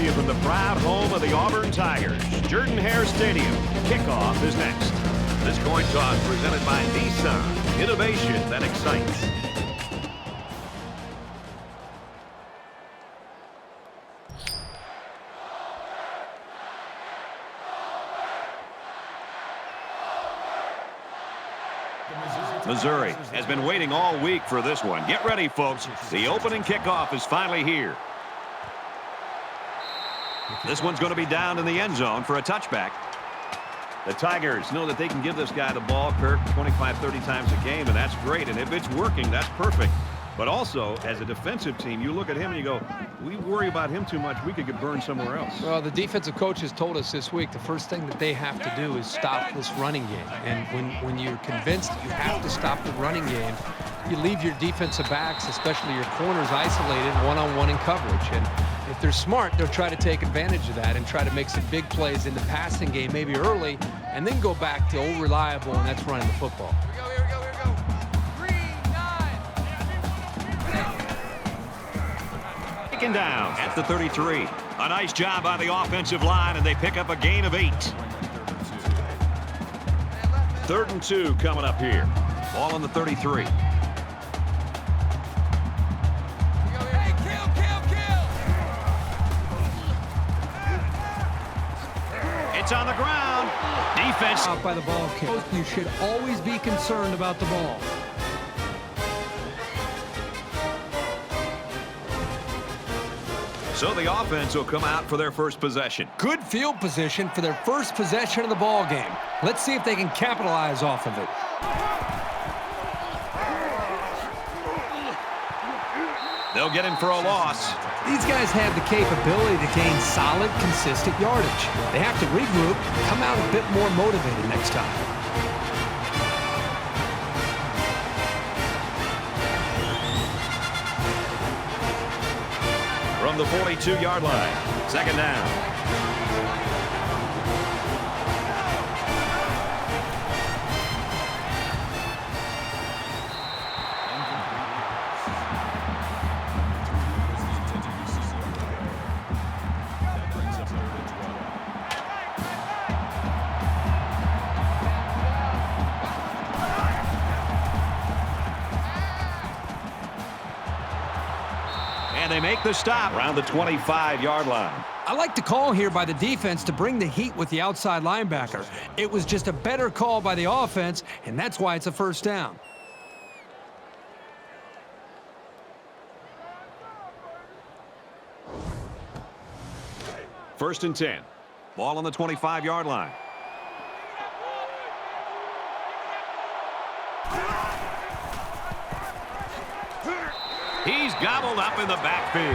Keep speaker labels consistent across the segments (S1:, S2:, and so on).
S1: you from the proud home of the Auburn Tigers, Jordan-Hare Stadium. Kickoff is next. This coin toss presented by Nissan. Innovation that excites. Missouri has been waiting all week for this one. Get ready, folks. The opening kickoff is finally here. This one's going to be down in the end zone for a touchback. The Tigers know that they can give this guy the ball, Kirk, 25, 30 times a game, and that's great. And if it's working, that's perfect. But also, as a defensive team, you look at him and you go, we worry about him too much. We could get burned somewhere else.
S2: Well, the defensive coaches told us this week the first thing that they have to do is stop this running game. And when you're convinced that you have to stop the running game, you leave your defensive backs, especially your corners, isolated one-on-one in coverage. And if they're smart, they'll try to take advantage of that and try to make some big plays in the passing game, maybe early, and then go back to old reliable, and that's running the football.
S3: Here we go. 3, 9.
S1: Taken down at the 33. A nice job by the offensive line, and they pick up a gain of 8. 3rd and 2 coming up here. Ball on the 33. It's on the ground. Defense
S2: Out by the ball kick. You should always be concerned about the ball.
S1: So the offense will come out for their first possession.
S2: Good field position for their first possession of the ball game. Let's see if they can capitalize off of it.
S1: They'll get him for a loss.
S2: These guys have the capability to gain solid, consistent yardage. They have to regroup, come out a bit more motivated next time.
S1: From the 42-yard line, 2nd down. And they make the stop around the 25-yard line.
S2: I like the call here by the defense to bring the heat with the outside linebacker. It was just a better call by the offense, and that's why it's a first down.
S1: First and 10. Ball on the 25-yard line. He's gobbled up in the backfield.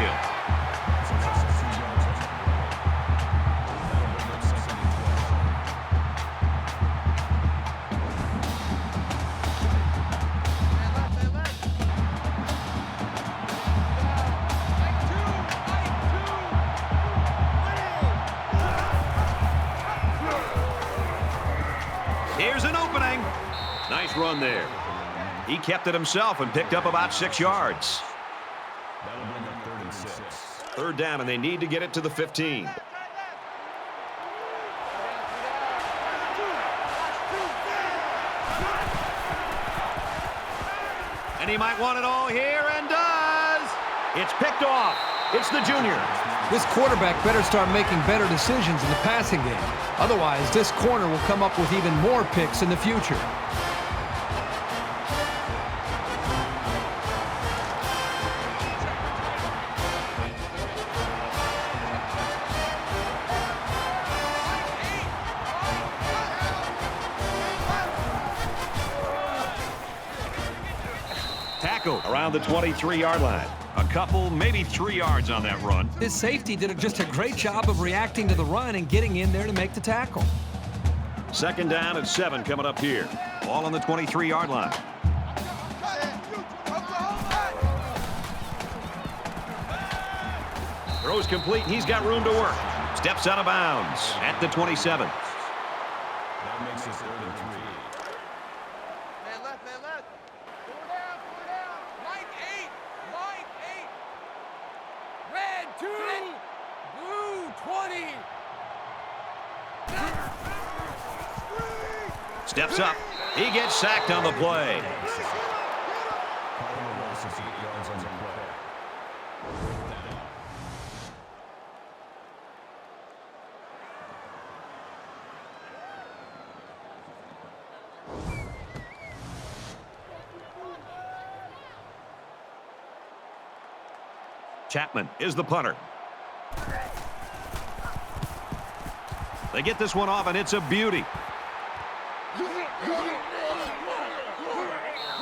S1: Here's an opening. Nice run there. He kept it himself and picked up about 6 yards. 3rd down, and they need to get it to the 15. And he might want it all here, and does. It's picked off. It's the junior.
S2: This quarterback better start making better decisions in the passing game. Otherwise, this corner will come up with even more picks in the future.
S1: Tackled around the 23-yard line. A couple, maybe 3 yards on that run.
S2: This safety did just a great job of reacting to the run and getting in there to make the tackle.
S1: 2nd down and 7 coming up here. Ball on the 23-yard line. Throws complete. He's got room to work. Steps out of bounds at the 27.
S4: That makes it 3rd and 3.
S3: Man left. 4 down. Line 8. Red 2. Blue
S1: Steps up. He gets sacked on the play.
S4: Calling a loss of 8 yards on the play.
S1: Chapman is the punter. They get this one off, and it's a beauty.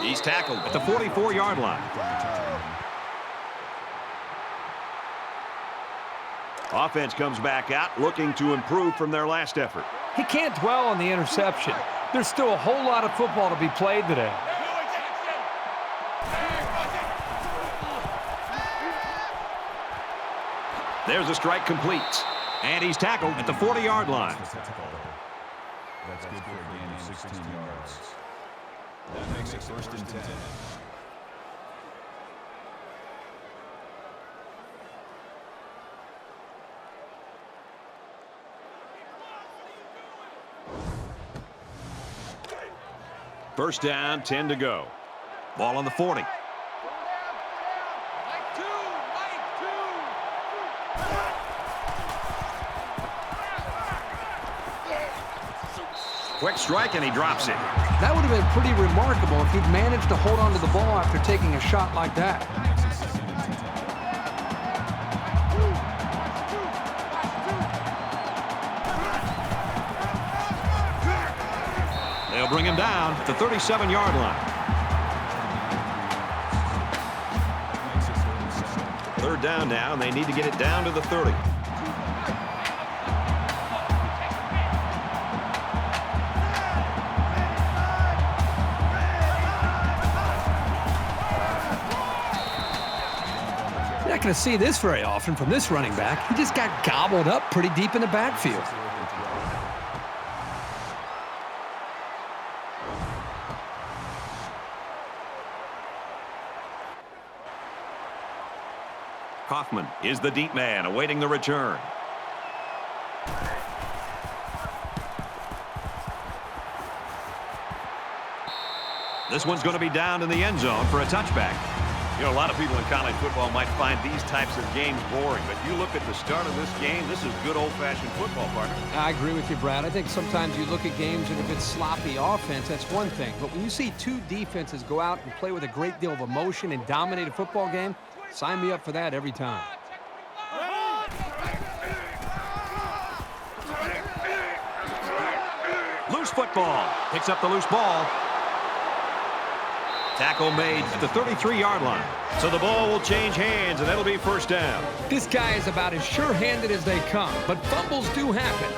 S1: He's tackled at the 44-yard line. Offense comes back out looking to improve from their last effort.
S2: He can't dwell on the interception. There's still a whole lot of football to be played today.
S1: There's a strike complete. And he's tackled at the 40-yard line.
S4: That's good for a gain of 16 yards. That makes it first and 10.
S1: First down, 10 to go. Ball on the 40. Quick strike, and he drops it.
S2: That would have been pretty remarkable if he'd managed to hold on to the ball after taking a shot like that.
S1: They'll bring him down at the 37-yard line. Third down now, and they need to get it down to the 30.
S2: You're not going to see this very often from this running back. He just got gobbled up pretty deep in the backfield.
S1: Kaufman is the deep man awaiting the return. This one's going to be down in the end zone for a touchback. You know, a lot of people in college football might find these types of games boring, but you look at the start of this game, this is good old-fashioned football, partner.
S2: I agree with you, Brad. I think sometimes you look at games and if it's sloppy offense, that's one thing. But when you see two defenses go out and play with a great deal of emotion and dominate a football game, sign me up for that every time.
S1: Loose football. Picks up the loose ball. Tackle made at the 33-yard line. So the ball will change hands, and that'll be first down.
S2: This guy is about as sure-handed as they come, but fumbles do happen.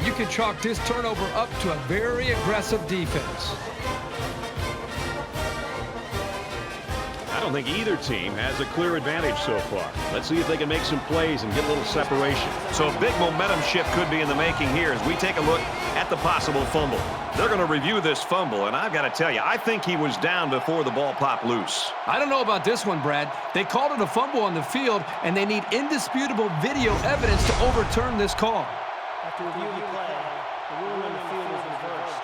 S2: You can chalk this turnover up to a very aggressive defense.
S1: I don't think either team has a clear advantage so far. Let's see if they can make some plays and get a little separation. So a big momentum shift could be in the making here as we take a look at the possible fumble. They're going to review this fumble, and I've got to tell you, I think he was down before the ball popped loose.
S2: I don't know about this one, Brad. They called it a fumble on the field, and they need indisputable video evidence to overturn this call.
S5: After reviewing the play, the ruling on the field was reversed.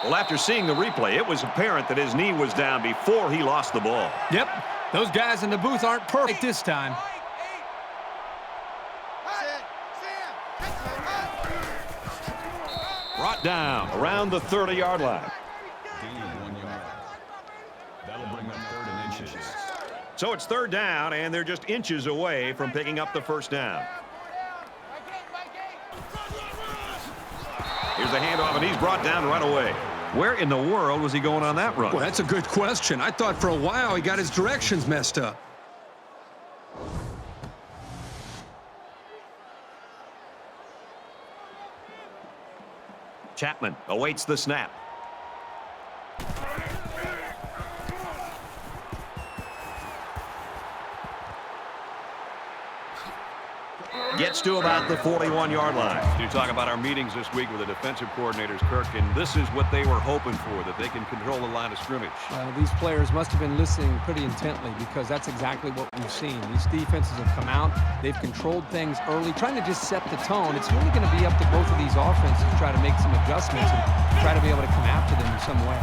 S1: Well, after seeing the replay, it was apparent that his knee was down before he lost the ball.
S2: Yep, those guys in the booth aren't perfect this time.
S1: Brought down around the 30-yard line.
S4: Gain of 1 yard. That'll bring up third and inches.
S1: So it's third down, and they're just inches away from picking up the first down. Here's the handoff, and he's brought down right away. Where in the world was he going on that run?
S2: Well, that's a good question. I thought for a while he got his directions messed up.
S1: Chapman awaits the snap. Gets gets to about the 41-yard line. You talk about our meetings this week with the defensive coordinators, Kirk, and this is what they were hoping for, that they can control the line of scrimmage.
S2: These players must have been listening pretty intently because that's exactly what we've seen. These defenses have come out. They've controlled things early, trying to just set the tone. It's really going to be up to both of these offenses to try to make some adjustments and try to be able to come after them in some way.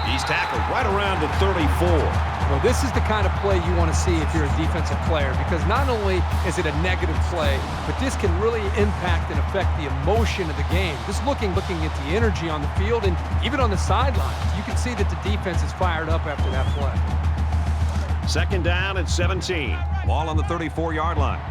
S1: He's tackled right around the 34.
S2: Well, this is the kind of play you want to see if you're a defensive player, because not only is it a negative play, but this can really impact and affect the emotion of the game. Just looking at the energy on the field and even on the sidelines, you can see that the defense is fired up after that play.
S1: Second down and 17. Ball on the 34-yard line.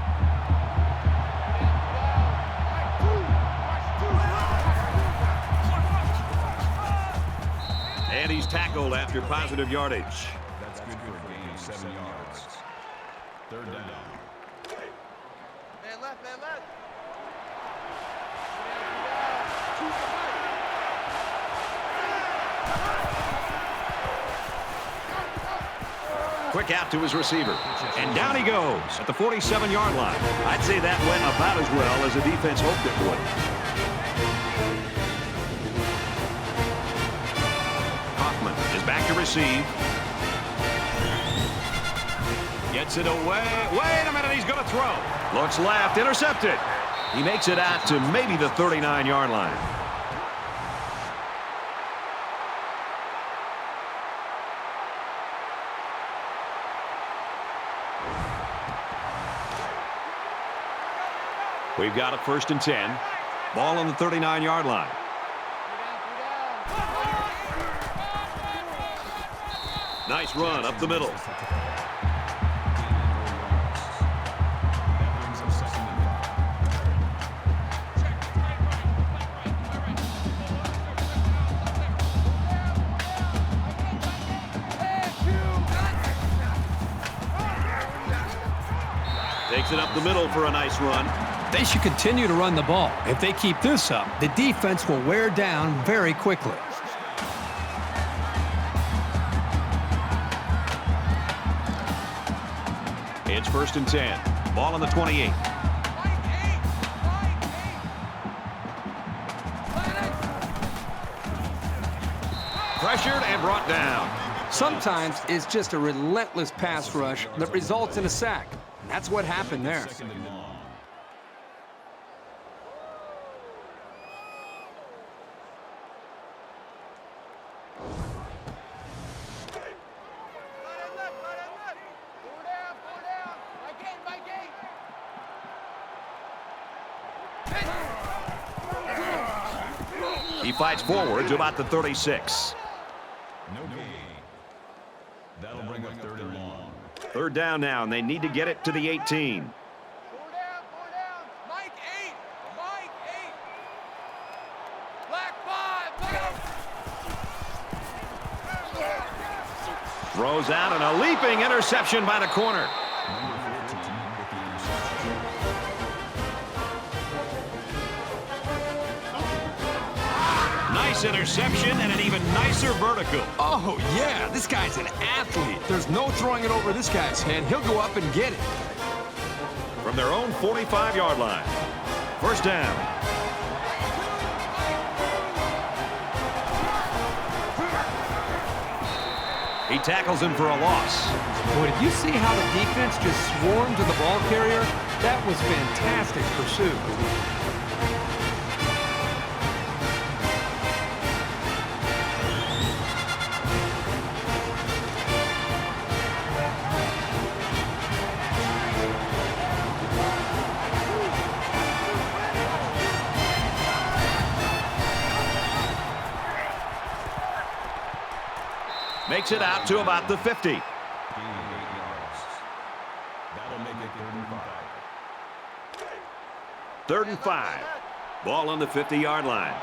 S1: And he's tackled after positive yardage.
S4: That's good for a gain of 7 yards. Third down.
S3: Man left, man left.
S1: Quick out to his receiver. And down he goes at the 47-yard line. I'd say that went about as well as the defense hoped it would. Hoffman is back to receive. Gets it away. Wait a minute, he's going to throw. Looks left, intercepted. He makes it out to maybe the 39-yard line. We've got a 1st and 10. Ball on the 39-yard line. Nice run up the middle. Takes it up the middle for a nice run.
S2: They should continue to run the ball. If they keep this up, the defense will wear down very quickly.
S1: It's 1st and 10. Ball on the 28. Pressured and brought down.
S2: Sometimes it's just a relentless pass rush that results in a sack. That's what happened there.
S4: Second and long.
S1: He fights forward to about the 36.
S4: No gain. That'll bring up 3rd and long.
S1: 3rd down now, and they need to get it to the 18.
S3: 4 down, 4 down. Mike 8. Mike 8. Black 5.
S1: Throws out and a leaping interception by the corner.
S4: Number 14 with the interception.
S1: Nice interception and an even nicer vertical.
S2: Oh, yeah, this guy's an athlete. There's no throwing it over this guy's head. He'll go up and get it.
S1: From their own 45-yard line. 1st down. He tackles him for a loss.
S2: Boy, did you see how the defense just swarmed to the ball carrier? That was fantastic pursuit.
S1: Makes it out to about the 50.
S4: Gain of 8 yards. That'll make it 3rd and 5.
S1: 3rd and 5. Ball on the 50-yard line.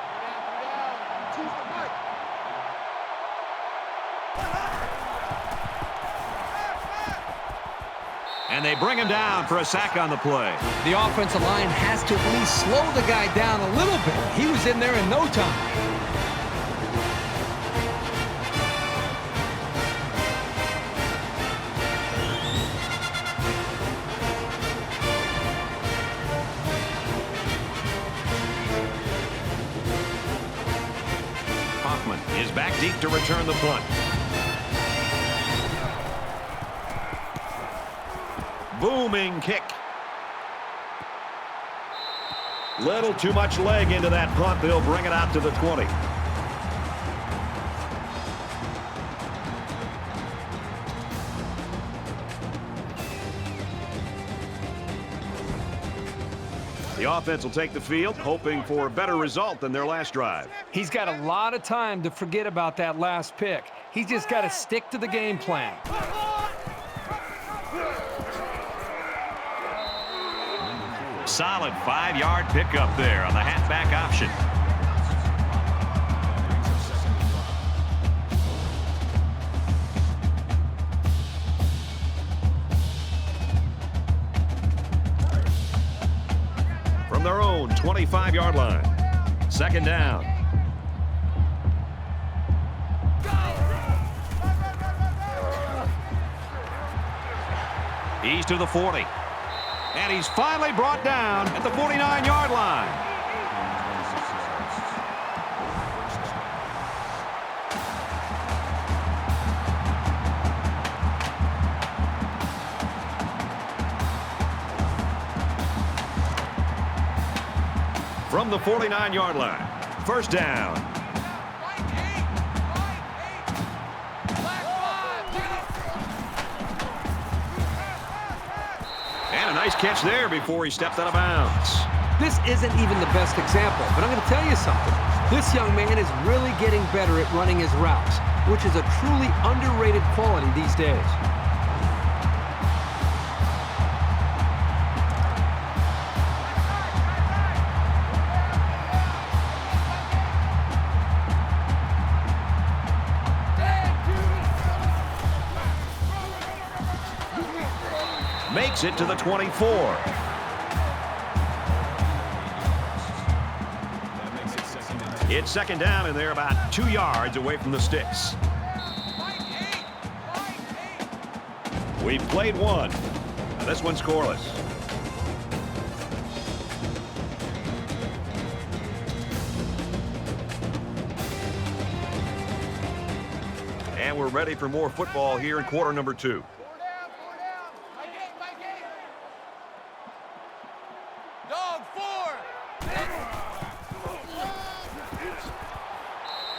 S1: And they bring him down for a sack on the play.
S2: The offensive line has to at least slow the guy down a little bit. He was in there in no time.
S1: freshman is back deep to return the punt. Booming kick. Little too much leg into that punt. They'll bring it out to the 20. The offense will take the field, hoping for a better result than their last drive.
S2: He's got a lot of time to forget about that last pick. He's just got to stick to the game plan.
S1: Solid 5-yard pickup there on the halfback option. From their own 25-yard line. Second down. He's to the 40. And he's finally brought down at the 49-yard line. From the 49-yard line, first down. And a nice catch there before he stepped out of bounds.
S2: This isn't even the best example, but I'm going to tell you something. This young man is really getting better at running his routes, which is a truly underrated quality these days.
S1: Makes it to the 24. It's second down, and they're about 2 yards away from the sticks. We've played one. Now this one's scoreless. And we're ready for more football here in quarter number 2.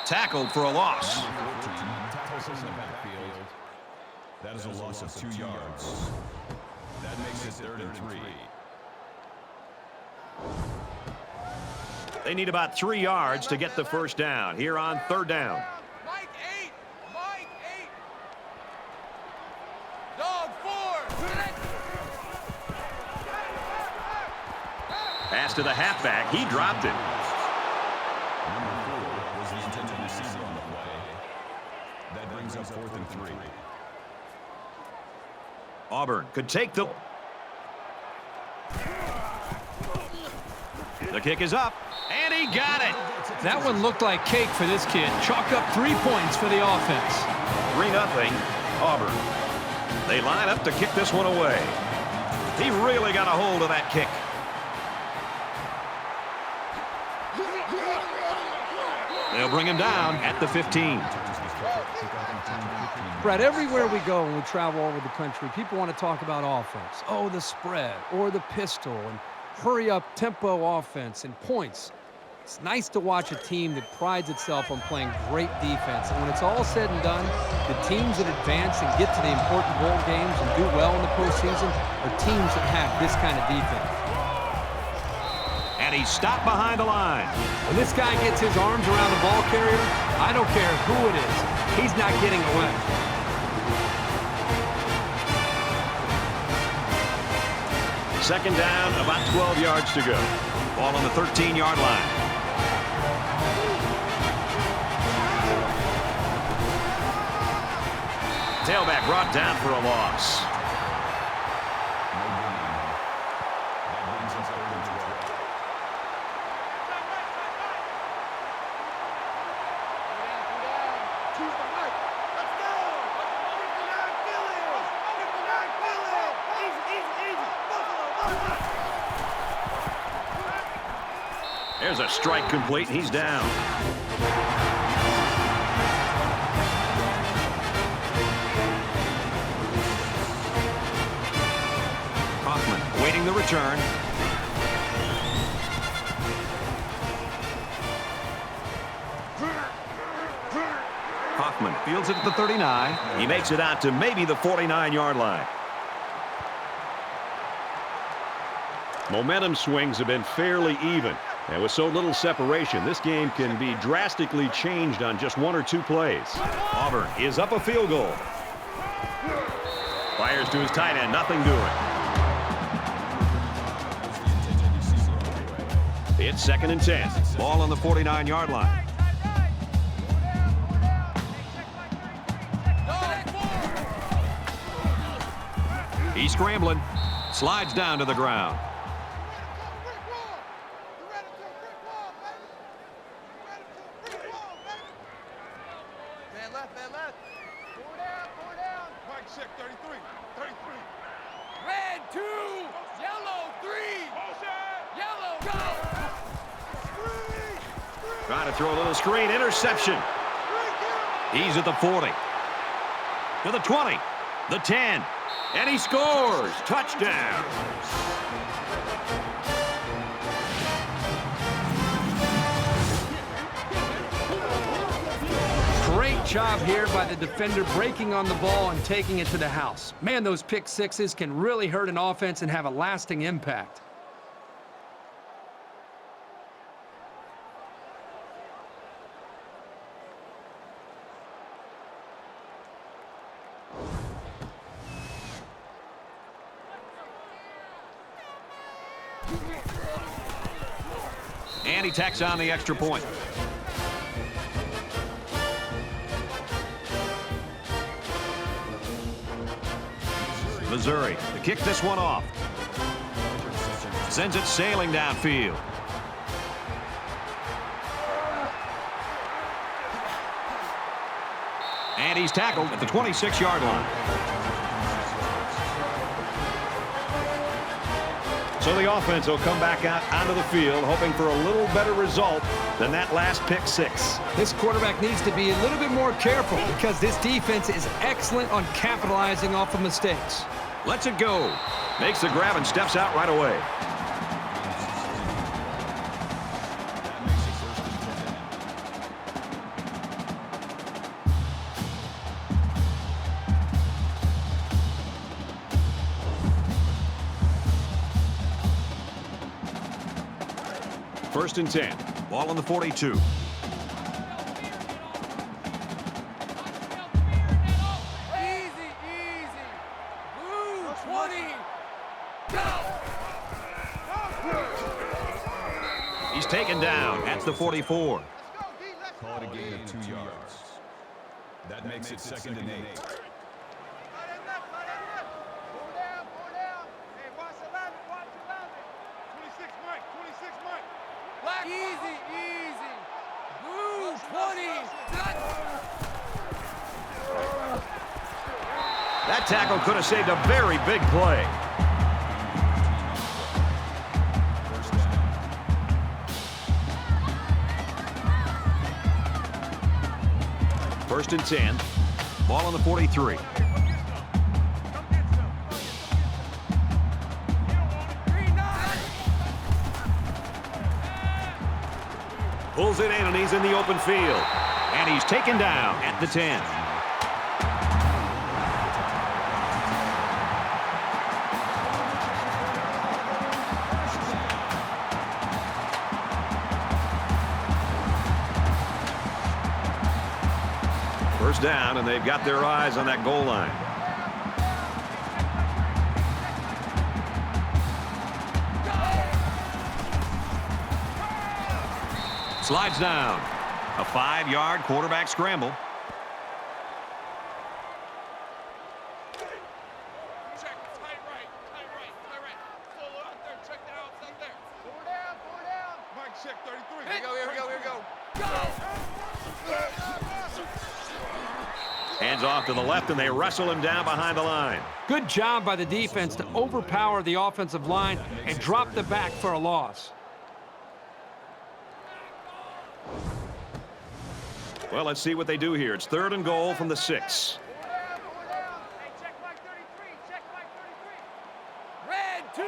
S1: Tackled for a loss.
S4: That is a loss of 2 yards. That makes it 3rd and 3.
S1: They need about 3 yards to get the first down here on third down.
S3: Mike 8. Dog 4.
S1: Pass to the halfback. He dropped it.
S4: That brings up 4th and 3.
S1: Auburn could take the kick is up, and he got it.
S2: That one looked like cake for this kid. Chalk up 3 points for the offense.
S1: 3-0 Auburn. They line up to kick this one away. He really got a hold of that kick. They'll bring him down at the 15.
S2: Brad, everywhere we go when we travel over the country, people want to talk about offense. Oh, the spread or the pistol and hurry up tempo offense and points. It's nice to watch a team that prides itself on playing great defense. And when it's all said and done, the teams that advance and get to the important bowl games and do well in the postseason are teams that have this kind of defense.
S1: And he's stopped behind the line.
S2: When this guy gets his arms around the ball carrier, I don't care who it is, he's not getting away.
S1: Second down, about 12 yards to go. Ball on the 13-yard line. Tailback brought down for a loss. There's a strike complete. He's down. awaiting the return. Hoffman fields it at the 39. He makes it out to maybe the 49-yard line. Momentum swings have been fairly even. And with so little separation, this game can be drastically changed on just one or two plays. Auburn is up a field goal. Fires to his tight end, nothing doing. It's 2nd and 10. Ball on the 49-yard line. He's scrambling. Slides down to the ground.
S3: Man left. 4 down. Mike, check 33. Red 2, yellow 3. Yellow, go.
S1: Trying to throw a little screen. Interception. He's at the 40. To the 20. The 10. And he scores. Touchdown.
S2: Great job here by the defender breaking on the ball and taking it to the house. Man, those pick sixes can really hurt an offense and have a lasting impact.
S1: And he tacks on the extra point. Missouri to kick this one off. Sends it sailing downfield. And he's tackled at the 26-yard line. So the offense will come back out onto the field, hoping for a little better result than that last pick six.
S2: This quarterback needs to be a little bit more careful because this defense is excellent on capitalizing off of mistakes.
S1: Lets it go. Makes the grab and steps out right away. First and 10. Ball on the 42. He's taken down at the 44.
S4: Call it a gain of 2 yards. That makes it 2nd and 8.
S3: Easy. Blue 20.
S1: That tackle could have saved a very big play. First and 10. Ball on the 43. Pulls it in, and he's in the open field. And he's taken down at the 10. First down, and they've got their eyes on that goal line. Slides down. A 5-yard quarterback scramble.
S3: Check, tight right. Full out there, check that out, it's not there. 4 down. Mike, check 33. Here we go.
S1: Hands off to the left, and they wrestle him down behind the line.
S2: Good job by the defense to overpower the offensive line and drop the back for a loss.
S1: Well, let's see what they do here. It's 3rd and goal from the 6.
S3: 4 down. Hey, check Mike 33. Red 2.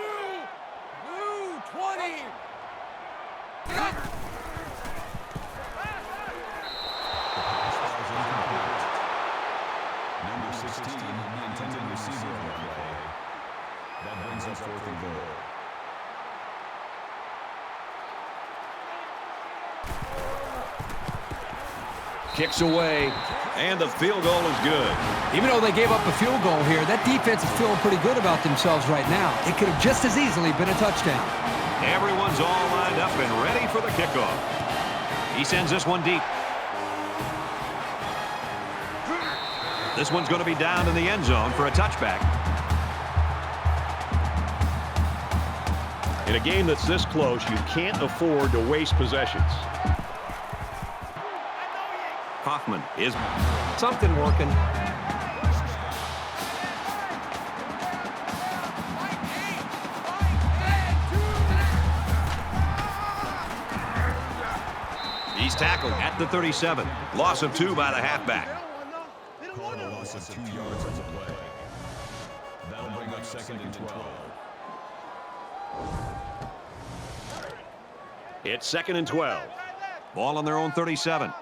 S1: Kicks away, and the field goal is good.
S2: Even though they gave up a field goal here, that defense is feeling pretty good about themselves right now. It could have just as easily been a touchdown.
S1: Everyone's all lined up and ready for the kickoff. He sends this one deep. This one's going to be down in the end zone for a touchback.
S6: In a game that's this close, you can't afford to waste possessions.
S1: Hoffman is
S2: Something working.
S1: He's tackled at the 37. Loss of 2 by the halfback.
S4: Call a loss of 2 yards on the play. That'll bring up 2nd and 12.
S6: It's 2nd and 12.
S1: Ball on their own 37.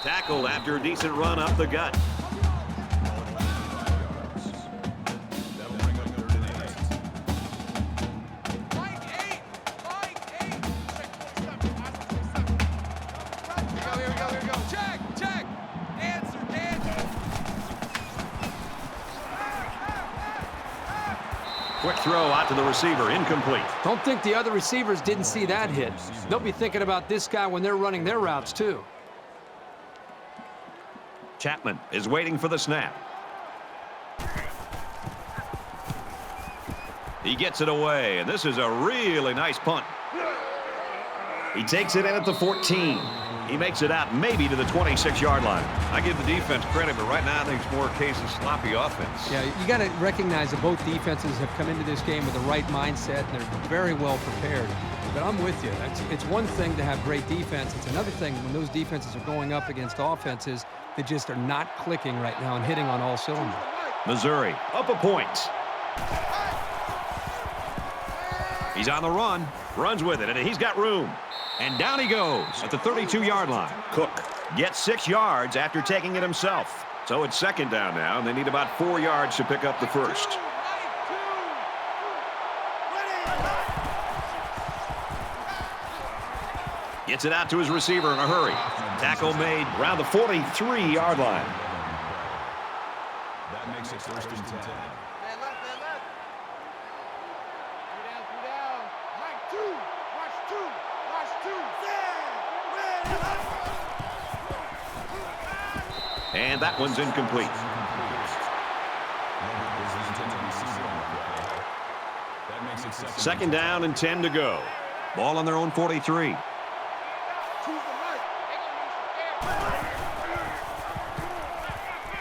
S1: Tackled after a decent run up the gut.
S4: That'll bring up 3rd and 8.
S3: Here we go. Check. Answer.
S1: Quick throw out to the receiver, incomplete.
S2: Don't think the other receivers didn't see that hit. They'll be thinking about this guy when they're running their routes, too.
S1: Chapman is waiting for the snap. He gets it away, and this is a really nice punt. He takes it in at the 14. He makes it out maybe to the 26-yard line. I give the defense credit, but right now I think it's more a case of sloppy offense.
S2: Yeah, you got to recognize that both defenses have come into this game with the right mindset, and they're very well prepared. But I'm with you. It's one thing to have great defense. It's another thing when those defenses are going up against offenses that just are not clicking right now and hitting on all cylinders.
S1: Missouri up a point. He's on the run, runs with it, and he's got room. And down he goes at the 32-yard line. Cook gets 6 yards after taking it himself. So it's 2nd down now, and they need about 4 yards to pick up the first. Gets it out to his receiver in a hurry. Tackle made around the 43-yard line.
S4: That makes it 1st and 10.
S1: And that one's incomplete.
S4: That makes it
S1: 2nd down and 10 to go. Ball on their own 43.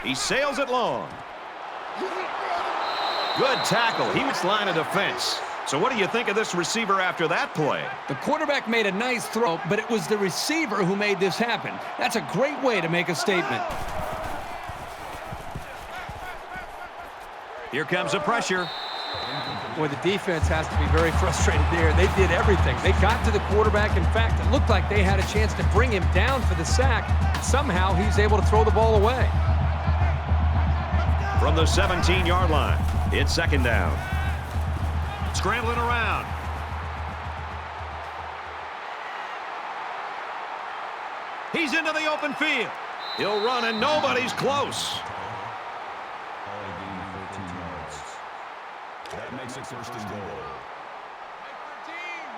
S1: He sails it long. Good tackle. He was line of defense. So what do you think of this receiver after that play?
S2: The quarterback made a nice throw, but it was the receiver who made this happen. That's a great way to make a statement.
S1: Here comes the pressure.
S2: Boy, the defense has to be very frustrated there. They did everything. They got to the quarterback. In fact, it looked like they had a chance to bring him down for the sack. Somehow, he was able to throw the ball away.
S1: From the 17-yard line, it's 2nd down. Scrambling around. He's into the open field. He'll run, and nobody's close.
S4: That makes it 1st and goal.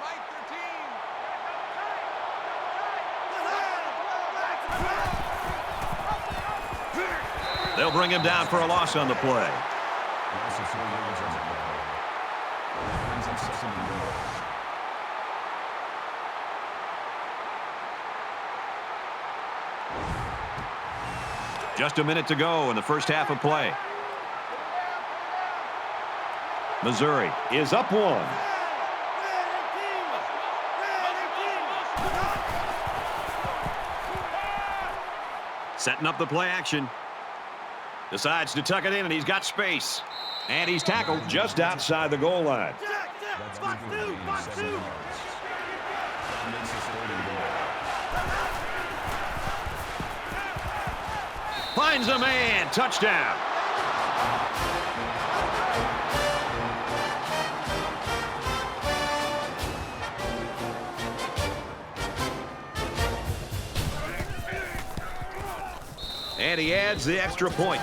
S3: Mike 13.
S1: They'll bring him down for a loss on the play.
S4: Loss of 4 yards on the play. That brings up 2nd and goal.
S1: Just a minute to go in the first half of play. Missouri is up 1. Setting up the play action. Decides to tuck it in, and he's got space. And he's tackled just outside the goal line.
S4: That's good for a gain of 7 yards. That makes it 3rd and goal.
S1: Finds a man. Touchdown. And he adds the extra point.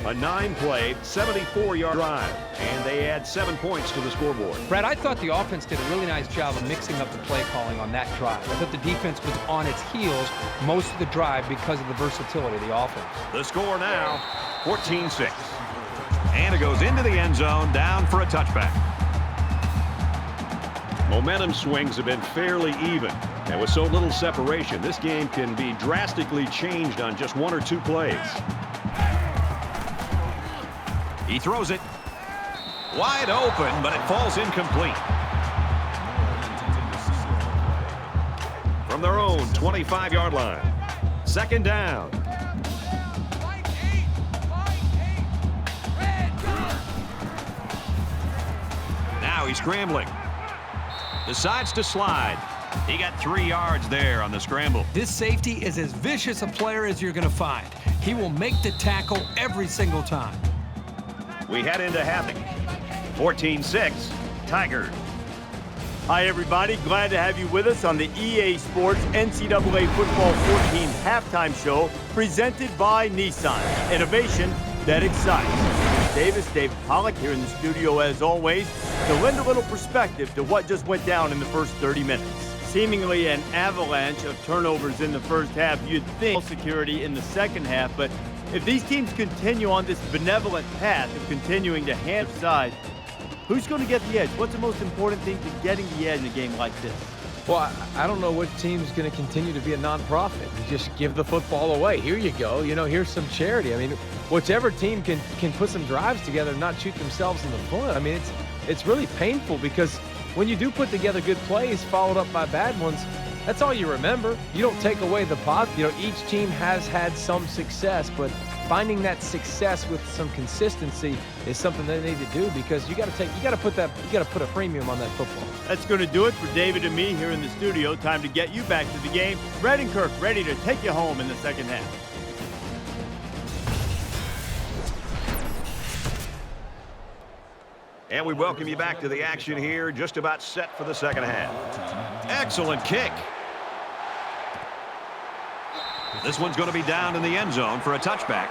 S6: A 9-play, 74-yard drive, and they add 7 points to the scoreboard.
S2: Brad, I thought the offense did a really nice job of mixing up the play calling on that drive. I thought the defense was on its heels most of the drive because of the versatility of the offense.
S1: The score now, 14-6. And it goes into the end zone, down for a touchback.
S6: Momentum swings have been fairly even, and with so little separation, this game can be drastically changed on just 1 or 2 plays.
S1: He throws it wide open, but it falls incomplete. From their own 25-yard line, second down. Now he's scrambling. Decides to slide. He got 3 yards there on the scramble.
S2: This safety is as vicious a player as you're going to find. He will make the tackle every single time.
S1: We head into half. 14-6, Tigers.
S7: Hi, everybody. Glad to have you with us on the EA Sports NCAA Football 14 halftime show presented by Nissan. Innovation that excites. David Pollock here in the studio as always to lend a little perspective to what just went down in the first 30 minutes. Seemingly an avalanche of turnovers in the first half. You'd think security in the second half, but if these teams continue on this benevolent path of continuing to hand side, who's going to get the edge? What's the most important thing to getting the edge in a game like this?
S8: Well, I don't know what team's going to continue to be a nonprofit. You just give the football away. Here you go. You know, here's some charity. I mean, whichever team can put some drives together and not shoot themselves in the foot. I mean, it's really painful because when you do put together good plays followed up by bad ones, that's all you remember. You don't take away the positive. You know, each team has had some success, but finding that success with some consistency is something they need to do because you got to put a premium on that football.
S7: That's going to do it for David and me here in the studio. Time to get you back to the game. Brad and Kirk ready to take you home in the second half.
S1: And we welcome you back to the action here, just about set for the second half. Excellent kick. This one's going to be down in the end zone for a touchback.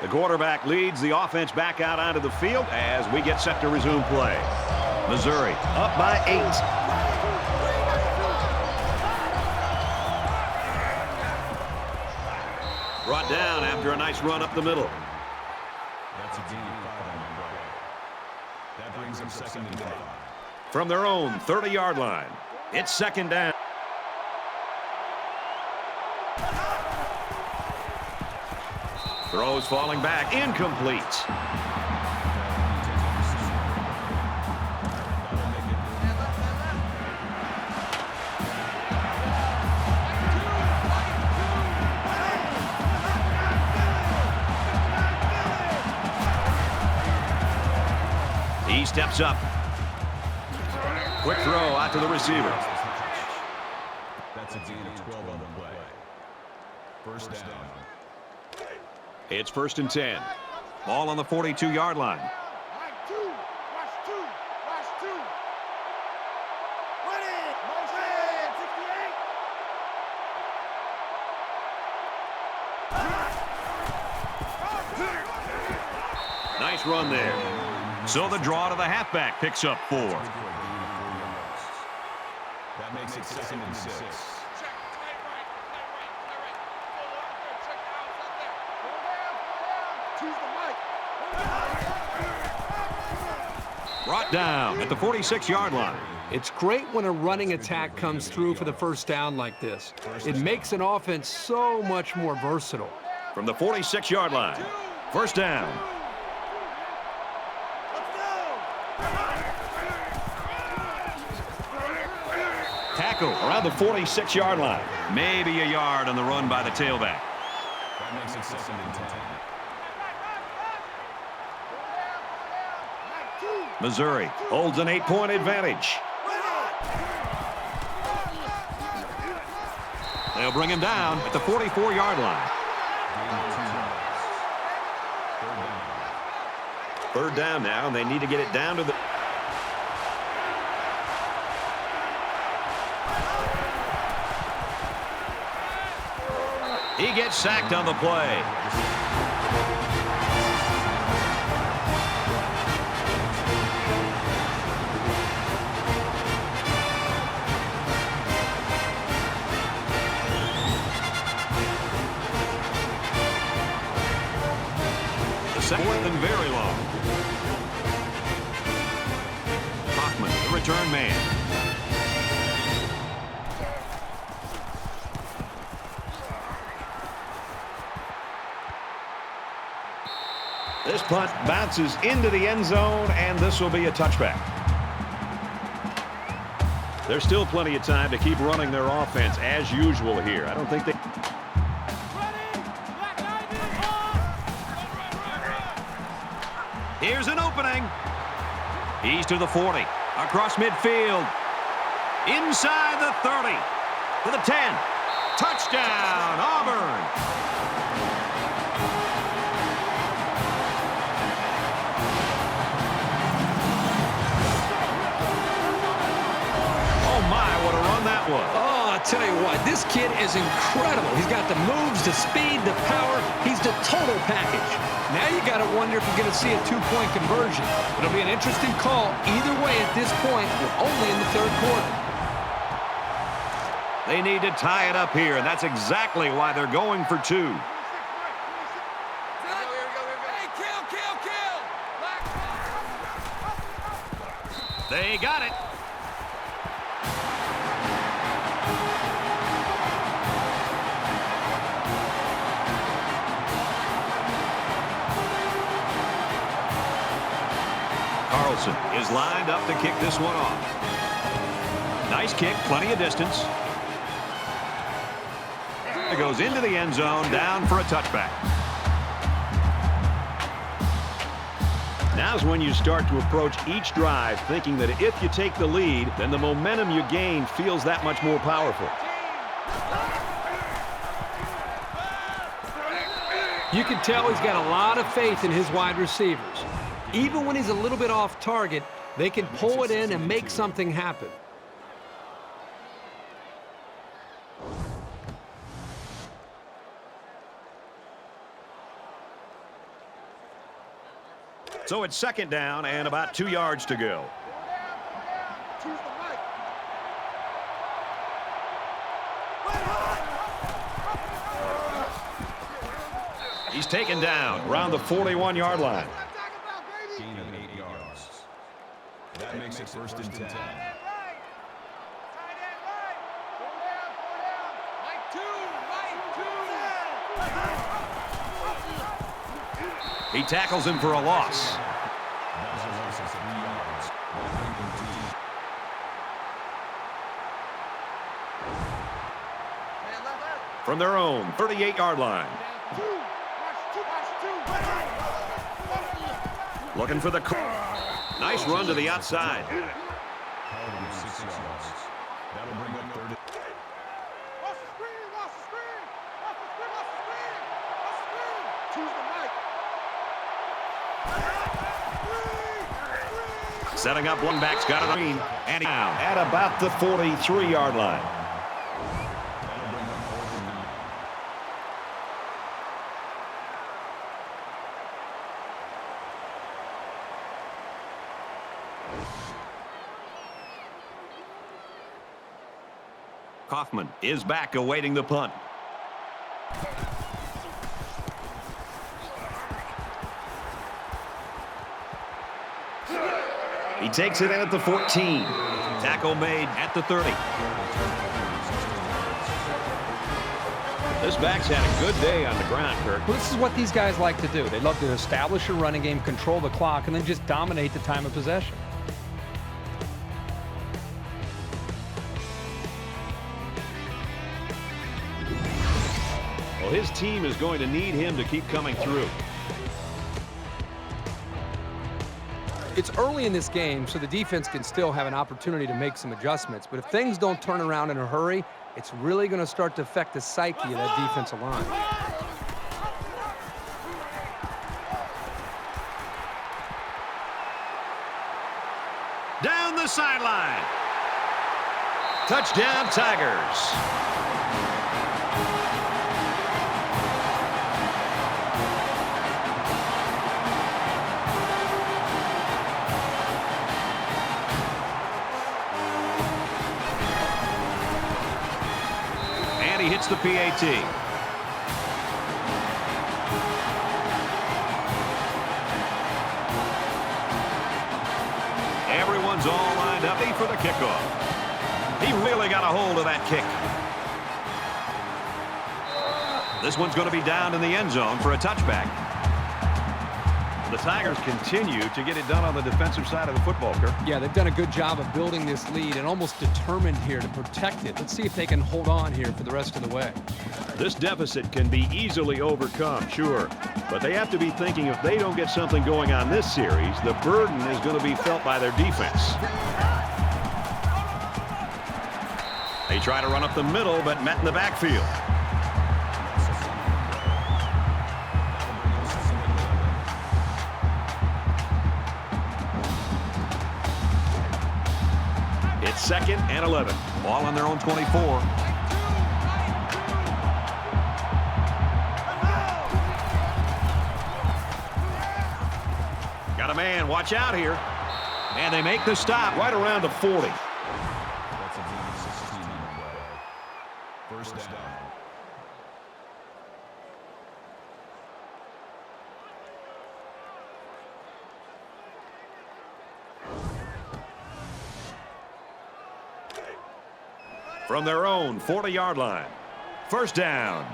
S1: The quarterback leads the offense back out onto the field as we get set to resume play. Missouri up by 8. Brought down after a nice run up the middle.
S4: That's a gain of 5 on the play. That brings them second and 5.
S1: From their own 30-yard line, it's second down. Throws falling back, incomplete. He steps up. Quick throw out to the receiver.
S4: That's a gain of 12 on the play. First down.
S1: It's first and 10. Ball on the 42-yard line. Nice run there. So the draw to the halfback picks up 4.
S4: That makes it second and 6.
S1: Brought down at the 46-yard line.
S2: It's great when a running attack comes through for the first down like this. It makes an offense so much more versatile.
S1: From the 46-yard line, first down. Tackle around the 46-yard line. Maybe a yard on the run by the tailback.
S4: That makes it second and 10.
S1: Missouri holds an 8-point advantage. They'll bring him down at the 44-yard line. Third down now, and they need to get it down to the... gets sacked on the play. Fourth and very long. Hoffman, the return man. This punt bounces into the end zone, and this will be a touchback. There's still plenty of time to keep running their offense as usual here. I don't think they... Here's an opening. He's to the 40. Across midfield. Inside the 30. To the 10. Touchdown, Auburn. Oh, my, what a run that was.
S2: Oh, I'll tell you what, this kid is incredible. He's got the moves, the speed, the power. He's the total package. Now you got to wonder if you're going to see a two-point conversion. It'll be an interesting call either way at this point. We're only in the third quarter.
S1: They need to tie it up here, and that's exactly why they're going for two. They got it. Carlson is lined up to kick this one off. Nice kick, plenty of distance. It goes into the end zone, down for a touchback. Now's when you start to approach each drive thinking that if you take the lead, then the momentum you gain feels that much more powerful.
S2: You can tell he's got a lot of faith in his wide receivers. Even when he's a little bit off target, they can pull it in and make something happen.
S1: So it's second down and about 2 yards to go. He's taken down around the 41-yard line.
S4: Gain of 8 yards. That makes it first and 10.
S1: He tackles him for a loss.
S4: That was a loss of 3 yards.
S1: From their own 38-yard line. Looking for the... Nice run to the outside.
S4: Held him 6 yards. That'll bring up third.
S1: Setting up one back's got it green. And he's down at about the 43-yard line. Kaufman is back awaiting the punt. He takes it in at the 14. Tackle made at the 30. This back's had a good day on the ground, Kirk.
S2: Well, this is what these guys like to do. They love to establish a running game, control the clock, and then just dominate the time of possession.
S1: Well, his team is going to need him to keep coming through.
S2: It's early in this game, so the defense can still have an opportunity to make some adjustments. But if things don't turn around in a hurry, it's really going to start to affect the psyche of that defensive line.
S1: Down the sideline. Touchdown, Tigers. gets the PAT. Everyone's all lined up for the kickoff. He really got a hold of that kick. This one's going to be down in the end zone for a touchback. The Tigers continue to get it done on the defensive side of the football, Kirk.
S2: Yeah, they've done a good job of building this lead and almost determined here to protect it. Let's see if they can hold on here for the rest of the way.
S6: This deficit can be easily overcome, sure. But they have to be thinking if they don't get something going on this series, the burden is going to be felt by their defense. They try to run up the middle, but met in the backfield. It's 2nd and 11.
S1: Ball on their own 24. Got a man. Watch out here. And they make the stop right around the 40.
S4: That's a gain of 16 on the way. First down.
S6: From their own 40-yard line. First down.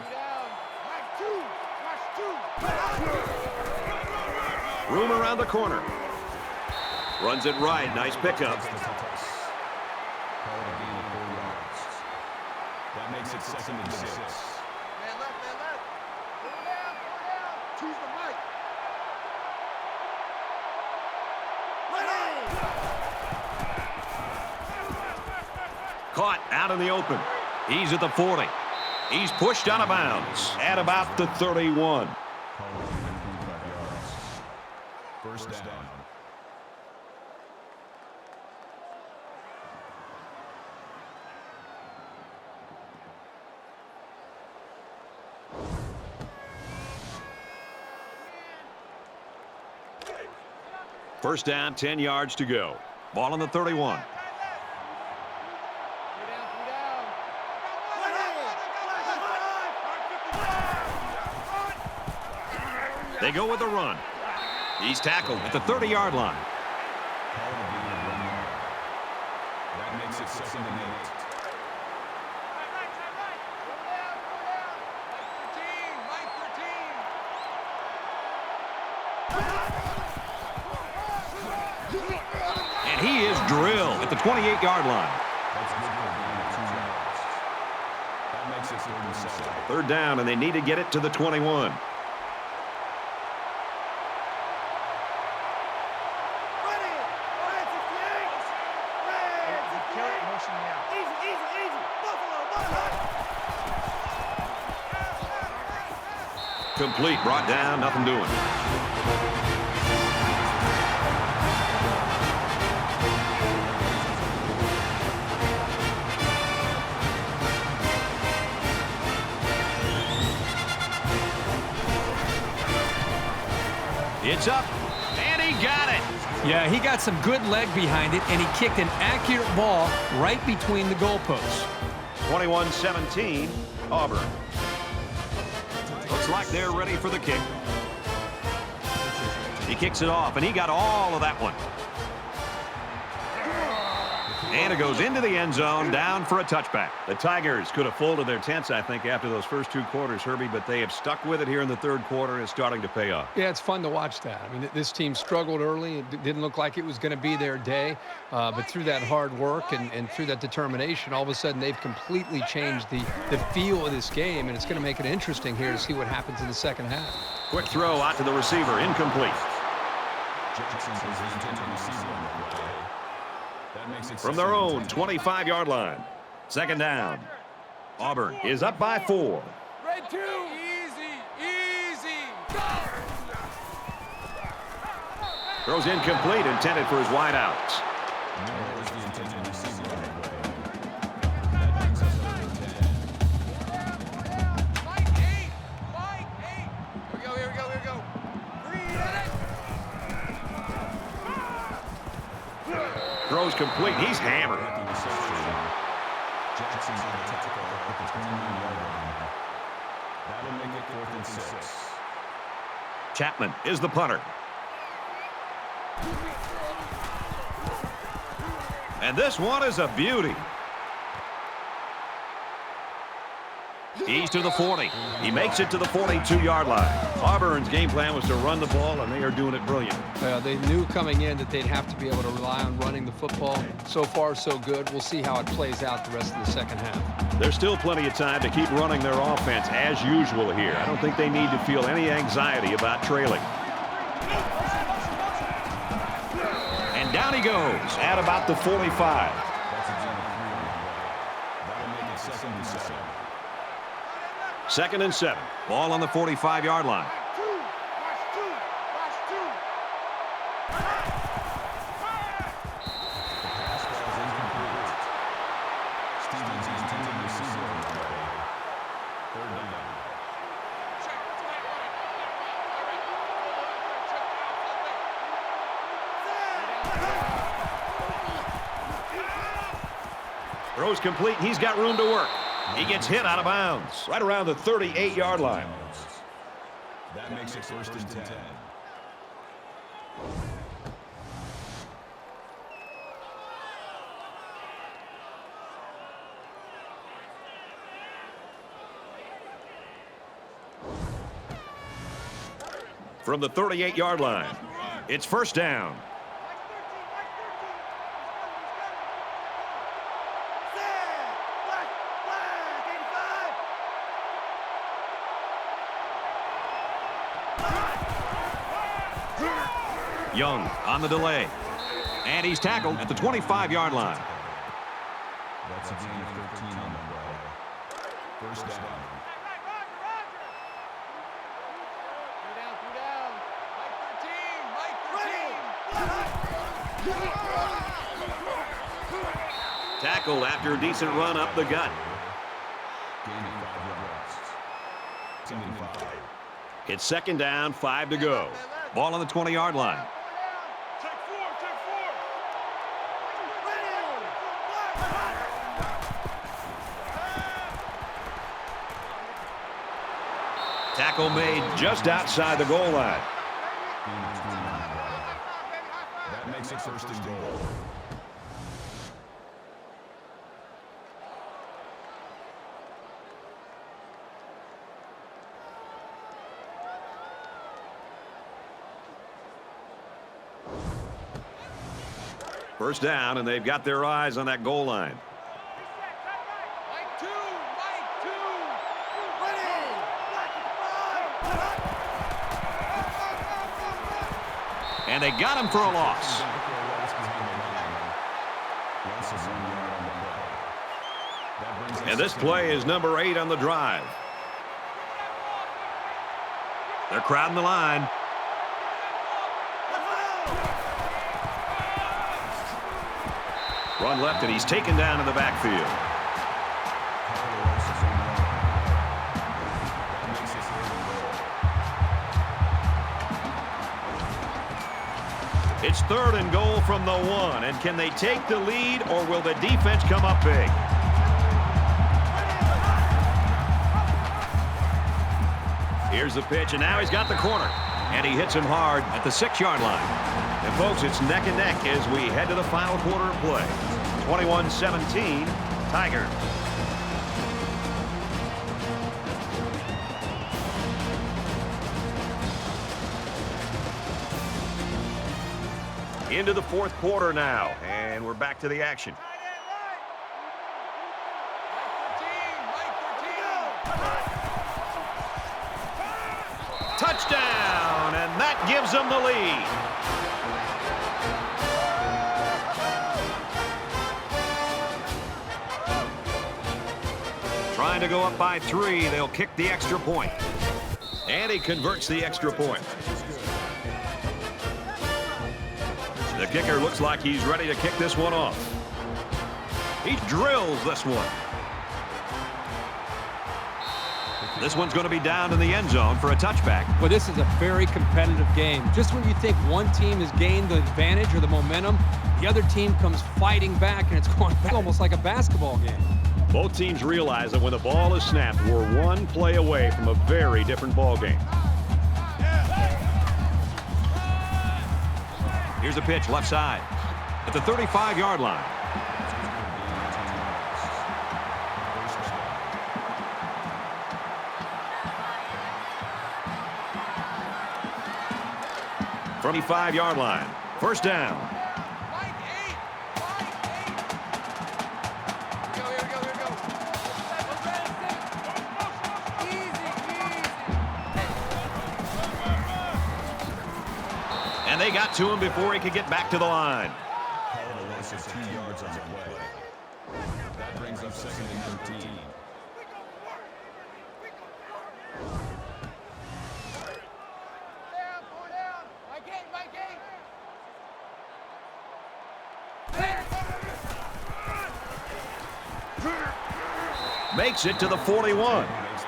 S6: Room around the corner. Runs it right. Nice pickup.
S4: Call it a gain of 4 yards. That makes it 2nd and 6.
S3: Man left, man left. Pull down, pull down. Choose the right.
S1: Caught out in the open. He's at the 40. He's pushed out of bounds at about the 31.
S4: Call it 25 yards. First down.
S6: First down, 10 yards to go.
S1: Ball on the 31. They go with the run. He's tackled at the 30-yard line.
S4: Call it a gain of 1 yard. That makes it 2nd and 8.
S1: And he is drilled at the 28-yard line.
S4: That's good for a gain of 2 yards. That makes it 3rd and 7.
S6: Third down, and they need to get it to the 21.
S1: Complete, brought down, nothing doing. It's up, and he got it.
S2: Yeah, he got some good leg behind it, and he kicked an accurate ball right between the goalposts.
S6: 21-17, Auburn.
S1: Looks like they're ready for the kick. He kicks it off, and he got all of that one. And it goes into the end zone, down for a touchback.
S6: The Tigers could have folded their tents, I think, after those first 2 quarters, Herbie, but they have stuck with it here in the 3rd quarter, and it's starting to pay off.
S2: Yeah, it's fun to watch that. I mean, this team struggled early. It didn't look like it was going to be their day. But through that hard work and through that determination, all of a sudden they've completely changed the feel of this game, and it's going to make it interesting here to see what happens in the second half.
S6: Quick throw out to the receiver, incomplete.
S4: Jackson is the intended receiver on the play. That makes it
S6: From their own 25-yard line. Second down. Auburn is up by 4.
S3: Red 2. Easy, easy. Go.
S6: Throws incomplete, intended for his wideouts.
S4: Moore is the intended receiver on the play. That brings us 3rd and 10.
S3: Mike 8. Mike 8. Here we go, here we go, here we go. Breathe it.
S6: Throws complete. He's hammered.
S4: At the reception, Jackson got a tackle at the 29-yard line. make it 4th and 6.
S1: Chapman is the punter. And this one is a beauty. He's to the 40. He makes it to the 42-yard line. Auburn's game plan was to run the ball, and they are doing it brilliant.
S2: They knew coming in that they'd have to be able to rely on running the football. So far, so good. We'll see how it plays out the rest of the second half.
S6: There's still plenty of time to keep running their offense as usual here. I don't think they need to feel any anxiety about trailing. And down he goes at about the 45.
S4: That's a gain of 3 on the play. That'll make it 2nd and 7.
S6: 2nd and 7.
S1: Ball on the 45-yard line.
S4: Pass was incomplete. Stevens intended to receive it on the play. 3rd down.
S6: Throws complete. He's got room to work. He gets hit out of bounds right around the 38-yard line.
S4: That makes it 1st and 10.
S6: From the 38-yard line, it's 1st down.
S1: Young on the delay. And he's tackled at the 25-yard line.
S4: That's a gain of 13 on the play. 1st down.
S6: Tackled after a decent run up the gut.
S4: Gain of 5 yards. 2nd and 5.
S6: It's 2nd down, 5 to go.
S1: Ball on the 20-yard line.
S6: Tackle made just outside the goal line.
S4: Gain of 20 on the play. That makes it 1st and goal.
S6: First down, and they've got their eyes on that goal line.
S1: And they got him for a loss.
S6: And this play is number 8 on the drive.
S1: They're crowding the line.
S6: Run left, and he's taken down in the backfield. It's 3rd and goal from the 1. And can they take the lead, or will the defense come up big? Here's the pitch, and now he's got the corner. And he hits him hard
S1: At the 6-yard line.
S6: And folks, it's neck and neck as we head to the final quarter of play. 21-17, Tigers. Into the 4th quarter now, and we're back to the action. Touchdown, and that gives them the lead. Trying to go up by 3. They'll kick the extra point. And he converts the extra point. The kicker looks like he's ready to kick this one off. He drills this one.
S1: This one's going to be down in the end zone for a touchback.
S2: Well, this is a very competitive game. Just when you think one team has gained the advantage or the momentum, the other team comes fighting back, and it's going back almost like a basketball game.
S6: Both teams realize that when the ball is snapped, we're one play away from a very different ball game.
S1: Here's a pitch left side at the 35-yard line. From the 5-yard line. First down. And they got to him before he could get back to the line.
S4: Called a loss of 2 yards on the play. That brings up 2nd and 13.
S1: Makes it to the 41.
S4: That's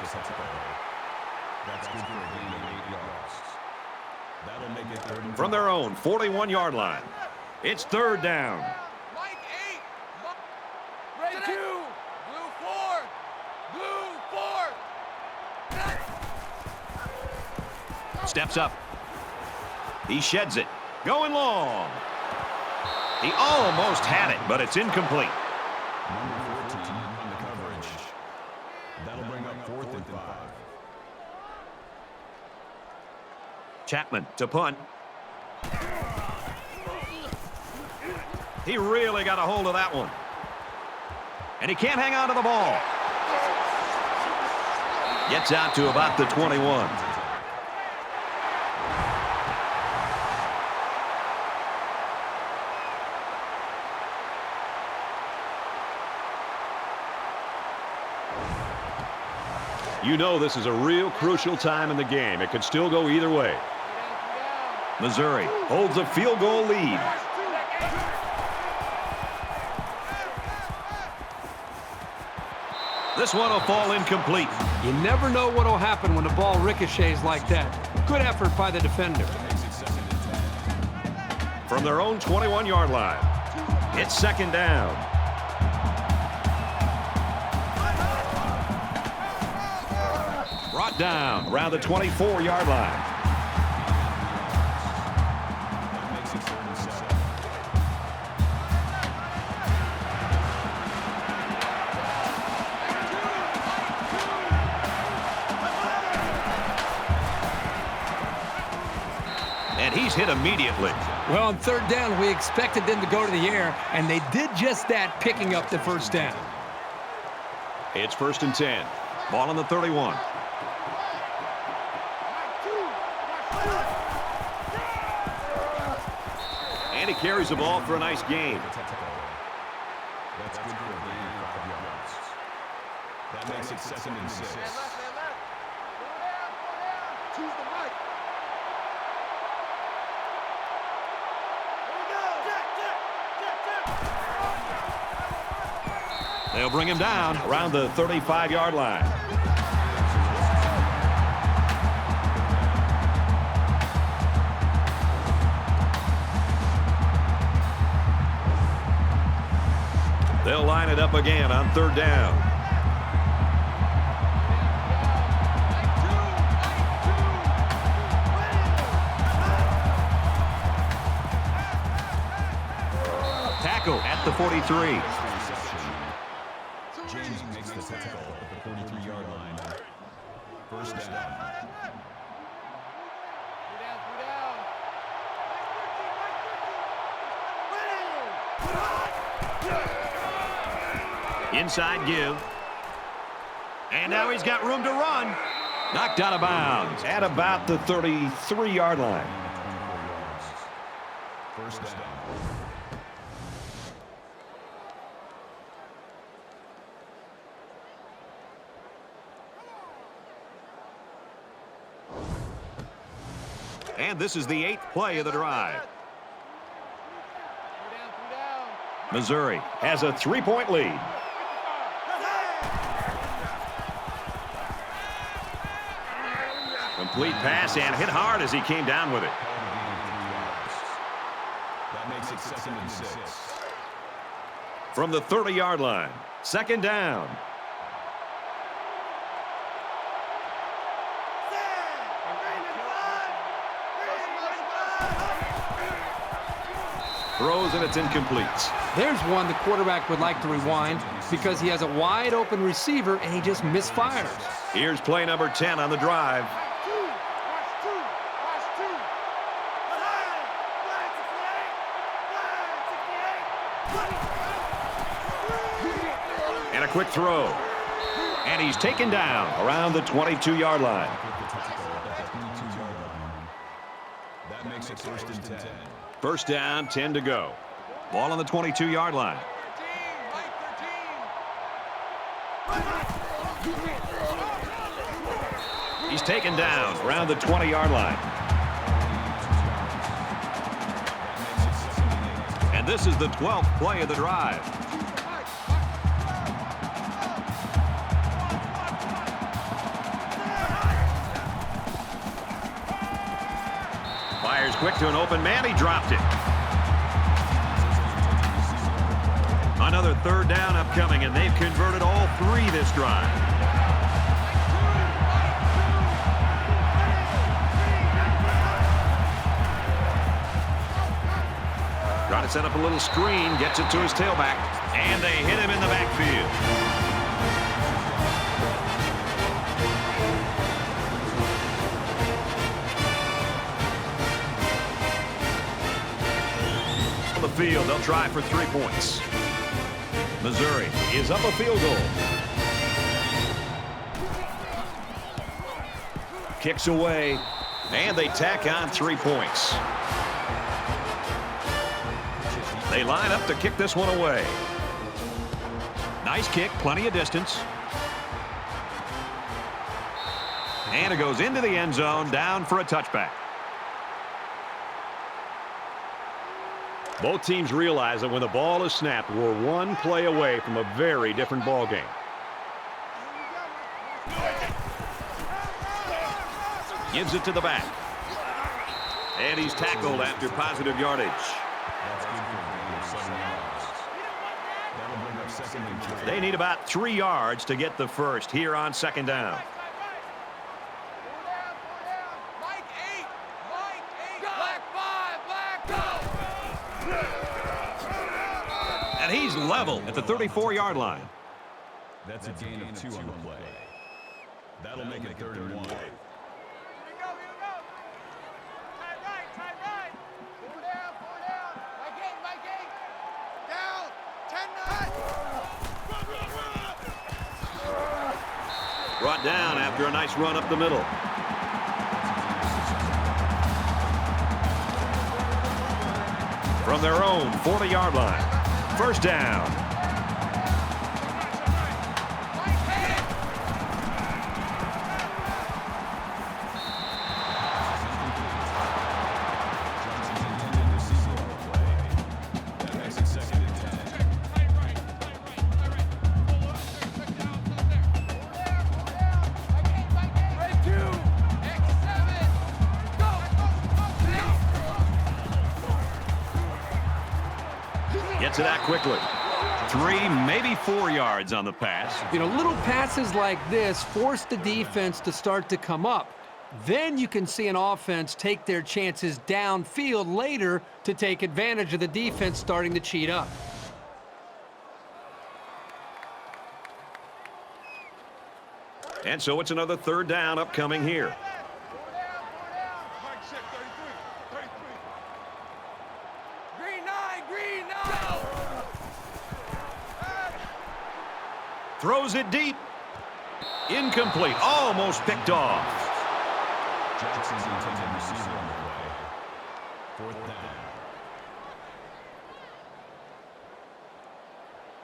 S4: good for a gain of 8 yards. That'll make it 3rd and
S1: From their own 41-yard line. It's 3rd down.
S3: Mike 8. Red 2. Blue 4. Blue 4.
S1: Steps up. He sheds it. Going long. He almost had it, but it's incomplete.
S4: number 14 on the coverage. That'll bring up 4th and 5.
S1: Chapman to punt. He really got a hold of that one. And he can't hang on to the ball. Gets out to about the 21.
S6: You know this is a real crucial time in the game. It could still go either way.
S1: Missouri holds a field goal lead. This one will fall incomplete.
S2: You never know what will happen when the ball ricochets like that. Good effort by the defender.
S6: From their own 21-yard line. It's 2nd down. Brought down around the 24-yard line.
S4: That makes it 3rd and 7.
S1: And he's hit immediately.
S2: Well, on 3rd down, we expected them to go to the air, and they did just that, picking up the first down.
S6: It's 1st and 10.
S1: Ball on the 31.
S6: And he carries the ball for a nice gain.
S4: That's good for a gain of 5 yards. That makes it 2nd and 6.
S3: Choose the right.
S1: They'll bring him down around the 35-yard line. They'll line it up again on 3rd down. Tackle at the 43.
S4: James makes the tackle at the 43-yard line. First down.
S1: Inside give. And now he's got room to run. Knocked out of bounds at about the 33-yard line.
S4: 24 yards. First down.
S1: And this is the 8th play of the drive. Missouri has a 3-point lead. Complete pass and hit hard as he came down with it.
S4: That makes it 2nd and 6.
S1: From the 30-yard line, 2nd down. Throws and it's incomplete.
S2: There's one the quarterback would like to rewind because he has a wide open receiver and he just misfires.
S1: Here's play number 10 on the drive. And a quick throw. And he's taken down around the 22-yard line.
S4: That makes it 1st and 10.
S1: 1st down, 10 to go. Ball on the 22-yard line. He's taken down around the 20-yard line. And this is the 12th play of the drive. Fires quick to an open man. He dropped it. Another 3rd down upcoming, and they've converted all 3 this drive. Trying to set up a little screen, gets it to his tailback, and they hit him in the backfield. The field, they'll try for 3 points. Missouri is up a field goal. Kicks away, and they tack on 3 points. They line up to kick this one away. Nice kick, plenty of distance. And it goes into the end zone, down for a touchback. Both teams realize that when the ball is snapped, we're 1 play away from a very different ball game. Gives it to the back. And he's tackled after positive yardage. They need about 3 yards to get the first here on 2nd down. And he's level at the 34-yard line.
S4: That's a gain of 2 on the play. That'll make it 3rd and 1.
S1: Brought down after a nice run up the middle. From their own 40-yard line. 1st down. Gets it out quickly. 3, maybe 4 yards on the pass.
S2: You know, little passes like this force the defense to start to come up. Then you can see an offense take their chances downfield later to take advantage of the defense starting to cheat up.
S1: And so it's another 3rd down upcoming here. Throws it deep. Incomplete. Almost picked off.
S4: Jackson's intended receiver on the play. 4th down.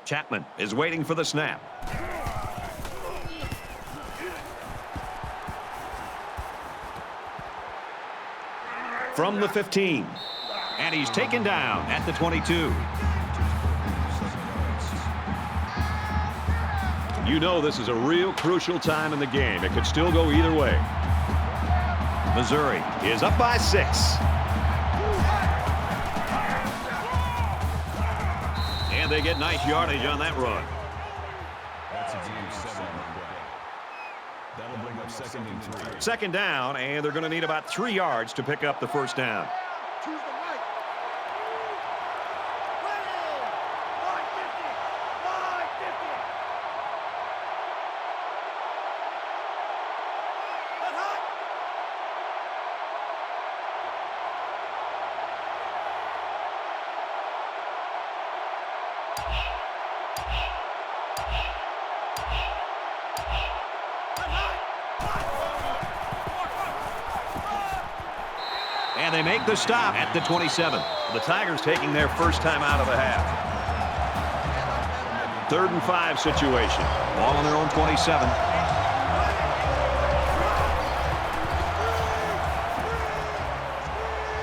S1: Chapman is waiting for the snap. From the 15. And he's taken down at the 22. You know this is a real crucial time in the game. It could still go either way. Missouri is up by 6. And they get nice yardage on that run.
S4: That's a gain of 7 on the play. That'll bring up 2nd and 3.
S1: Second down, and they're going to need about 3 yards to pick up the first down.
S3: Choose the right.
S1: And they make the stop at the 27. The Tigers taking their first time out of the half. 3rd and 5 situation. Ball on their own 27.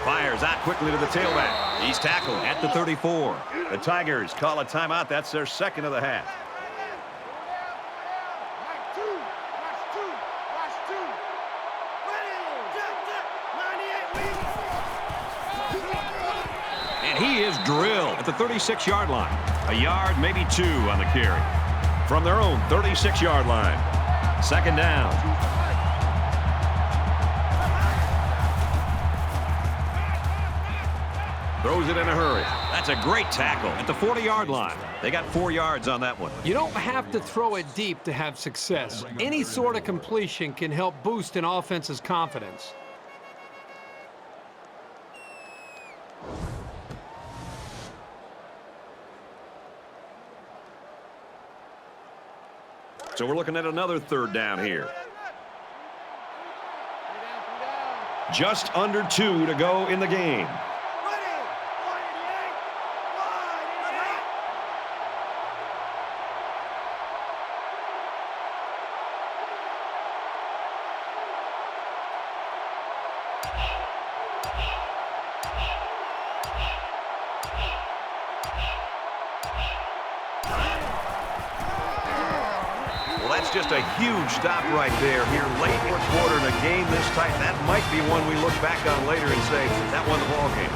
S1: Fires out quickly to the tailback. He's tackled at the 34. The Tigers call a timeout. That's their second of the half. And he is drilled at the 36-yard line. A yard, maybe 2 on the carry. From their own 36-yard line. Second down. Throws it in a hurry. That's a great tackle at the 40-yard line. They got 4 yards on that one.
S2: You don't have to throw it deep to have success. Any sort of completion can help boost an offense's confidence.
S1: So we're looking at another 3rd down here. Just under 2 to go in the game. Just a huge stop right there here late in the quarter in a game this tight. That might be one we look back on later and say that won the ball game.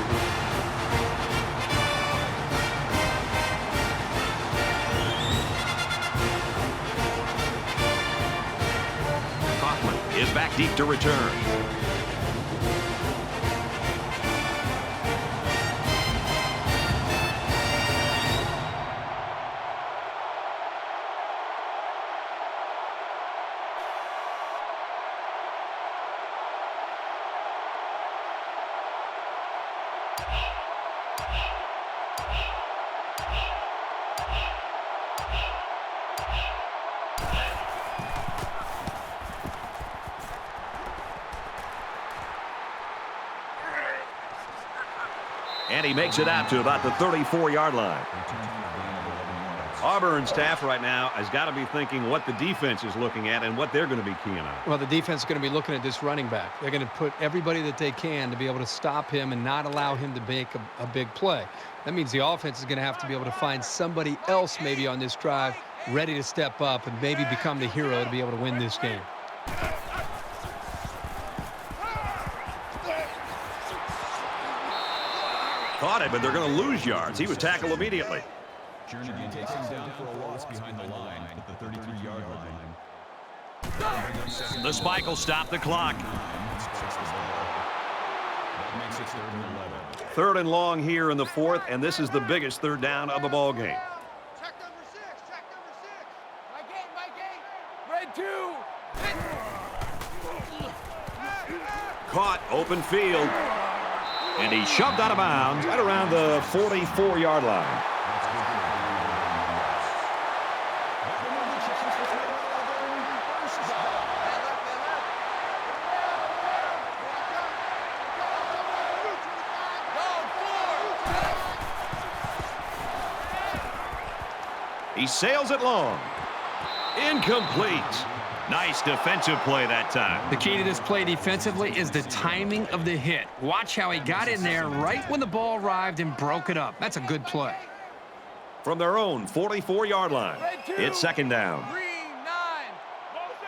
S1: Kaufman is back deep to return. And he makes it out to about the 34-yard line. Auburn staff right now has got to be thinking what the defense is looking at and what they're going to be keying on.
S2: Well, the defense is going to be looking at this running back. They're going to put everybody that they can to be able to stop him and not allow him to make a big play. That means the offense is going to have to be able to find somebody else maybe on this drive ready to step up and maybe become the hero to be able to win this game.
S1: Caught it, but they're going to lose yards. He was tackled immediately.
S4: Jernigan takes him down for a loss behind the line at the 33-yard line.
S1: The spike will stop the clock.
S4: That makes it 3rd and 11.
S1: 3rd and long here in the 4th, and this is the biggest 3rd down of the ball game.
S3: Check number 6. Check number 6. My game. Red 2.
S1: Caught, open field. And he shoved out of bounds right around the 44-yard line. He sails it long. Incomplete. Nice defensive play that time.
S2: The key to this play defensively is the timing of the hit. Watch how he got in there right when the ball arrived and broke it up. That's a good play.
S1: From their own 44-yard line, it's 2nd down.
S3: Green 9. Motion.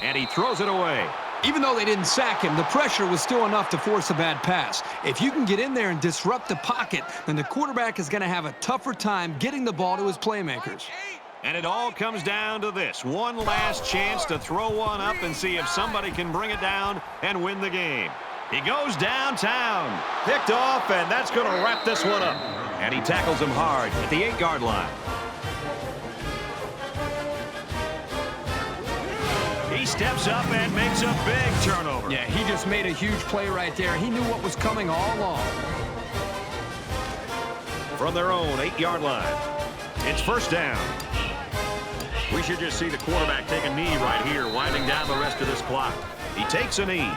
S1: And he throws it away.
S2: Even though they didn't sack him, the pressure was still enough to force a bad pass. If you can get in there and disrupt the pocket, then the quarterback is going to have a tougher time getting the ball to his playmakers.
S1: And it all comes down to this. One last chance to throw one up and see if somebody can bring it down and win the game. He goes downtown. Picked off, and that's going to wrap this one up. And he tackles him hard at the 8-yard line. He steps up and makes a big turnover.
S2: Yeah, he just made a huge play right there. He knew what was coming all along.
S1: From their own 8-yard line, it's first down. We should just see the quarterback take a knee right here, winding down the rest of this clock. He takes a knee.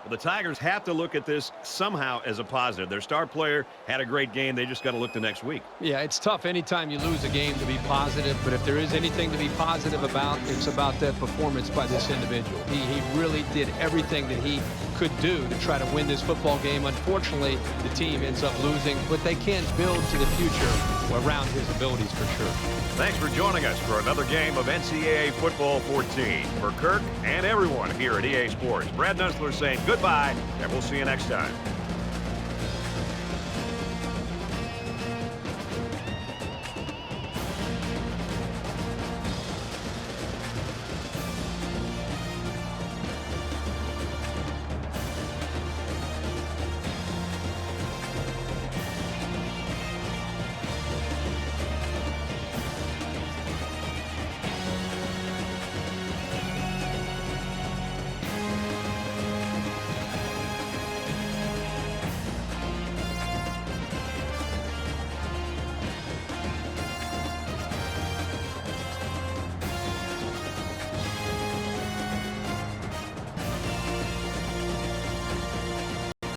S1: The Tigers have to look at this somehow as a positive. Their star player had a great game. They just got to look to next week.
S2: Yeah, it's tough anytime you lose a game to be positive, but if there is anything to be positive about, it's about that performance by this individual. He really did everything that he could do to try to win this football game. Unfortunately, the team ends up losing, but they can build to the future around his abilities for sure.
S1: Thanks for joining us for another game of NCAA Football 14. For Kirk and everyone here at EA Sports, Brad Nussler saying goodbye, and we'll see you next time.